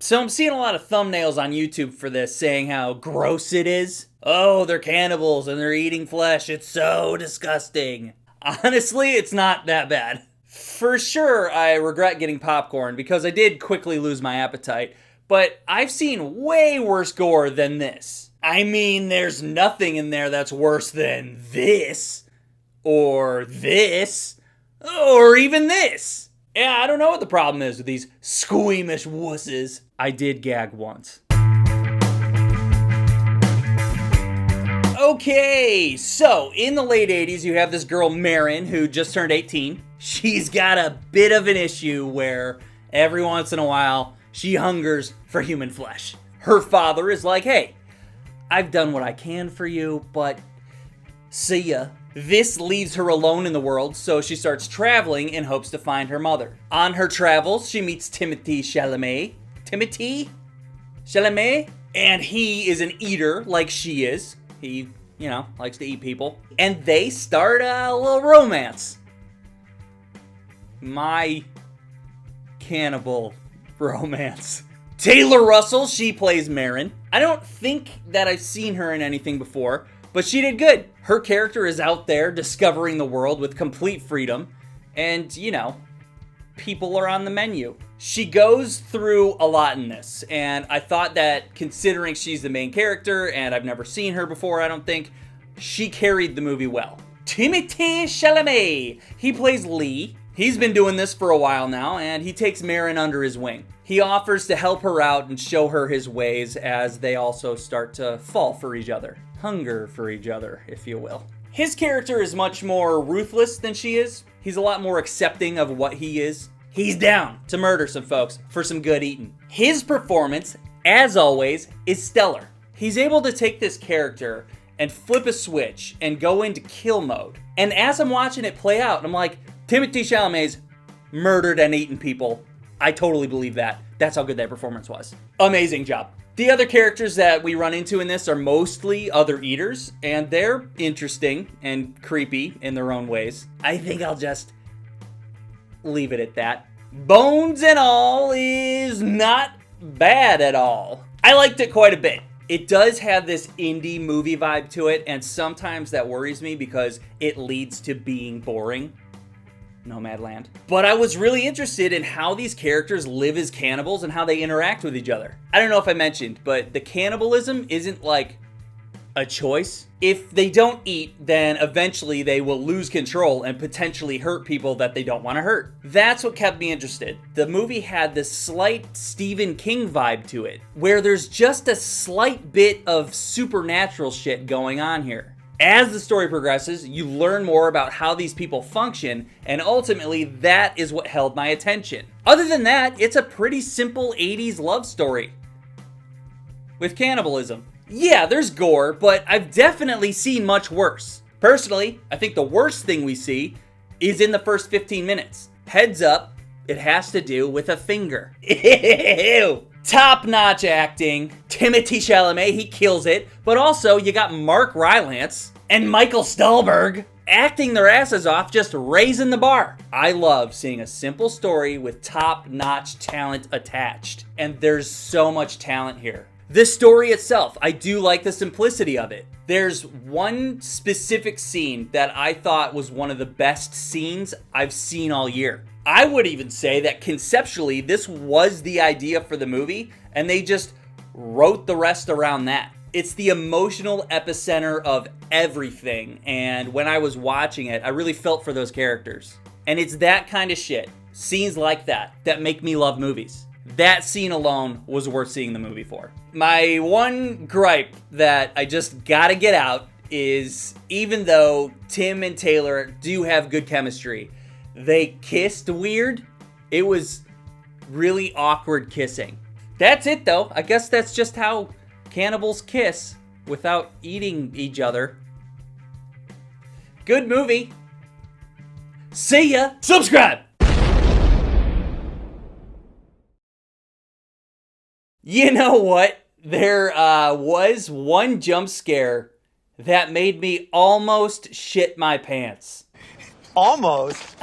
So I'm seeing a lot of thumbnails on YouTube for this saying how gross it is. Oh, they're cannibals and they're eating flesh. It's so disgusting. Honestly, it's not that bad. For sure, I regret getting popcorn because I did quickly lose my appetite, but I've seen way worse gore than this. I mean, there's nothing in there that's worse than this, or this, or even this. Yeah, I don't know what the problem is with these squeamish wusses. I did gag once. Okay, so in the late 80s, you have this girl, Marin, who just turned 18. She's got a bit of an issue where every once in a while, she hungers for human flesh. Her father is like, hey, I've done what I can for you, but see ya. This leaves her alone in the world, so she starts traveling in hopes to find her mother. On her travels, she meets Timothee Chalamet. Timothee Chalamet? And he is an eater like she is. He, likes to eat people. And they start a little romance. My cannibal romance. Taylor Russell, she plays Marin. I don't think that I've seen her in anything before, but she did good. Her character is out there discovering the world with complete freedom. And, people are on the menu. She goes through a lot in this. And I thought that considering she's the main character and I've never seen her before, I don't think, she carried the movie well. Timothée Chalamet. He plays Lee. He's been doing this for a while now and he takes Marin under his wing. He offers to help her out and show her his ways as they also start to fall for each other. Hunger for each other, if you will. His character is much more ruthless than she is. He's a lot more accepting of what he is. He's down to murder some folks for some good eating. His performance, as always, is stellar. He's able to take this character and flip a switch and go into kill mode. And as I'm watching it play out, I'm like, Timothée Chalamet's murdered and eaten people. I totally believe that. That's how good that performance was. Amazing job. The other characters that we run into in this are mostly other eaters, and they're interesting and creepy in their own ways. I think I'll just leave it at that. Bones and all is not bad at all. I liked it quite a bit. It does have this indie movie vibe to it, and sometimes that worries me because it leads to being boring. Nomadland. But I was really interested in how these characters live as cannibals and how they interact with each other. I don't know if I mentioned, but the cannibalism isn't like a choice. If they don't eat, then eventually they will lose control and potentially hurt people that they don't want to hurt. That's what kept me interested. The movie had this slight Stephen King vibe to it, where there's just a slight bit of supernatural shit going on here. As the story progresses, you learn more about how these people function, and ultimately that is what held my attention. Other than that, it's a pretty simple 80s love story with cannibalism. Yeah, there's gore, but I've definitely seen much worse. Personally, I think the worst thing we see is in the first 15 minutes. Heads up, it has to do with a finger. Ew. Top-notch acting. Timothée Chalamet, he kills it. But also, you got Mark Rylance and Michael Stuhlbarg acting their asses off, just raising the bar. I love seeing a simple story with top-notch talent attached. And there's so much talent here. The story itself, I do like the simplicity of it. There's one specific scene that I thought was one of the best scenes I've seen all year. I would even say that conceptually, this was the idea for the movie, and they just wrote the rest around that. It's the emotional epicenter of everything, and when I was watching it, I really felt for those characters. And it's that kind of shit, scenes like that make me love movies. That scene alone was worth seeing the movie for. My one gripe that I just gotta get out is, even though Tim and Taylor do have good chemistry, they kissed weird. It was really awkward kissing. That's it though. I guess that's just how cannibals kiss without eating each other. Good movie. See ya. Subscribe. You know what? There was one jump scare that made me almost shit my pants. Almost.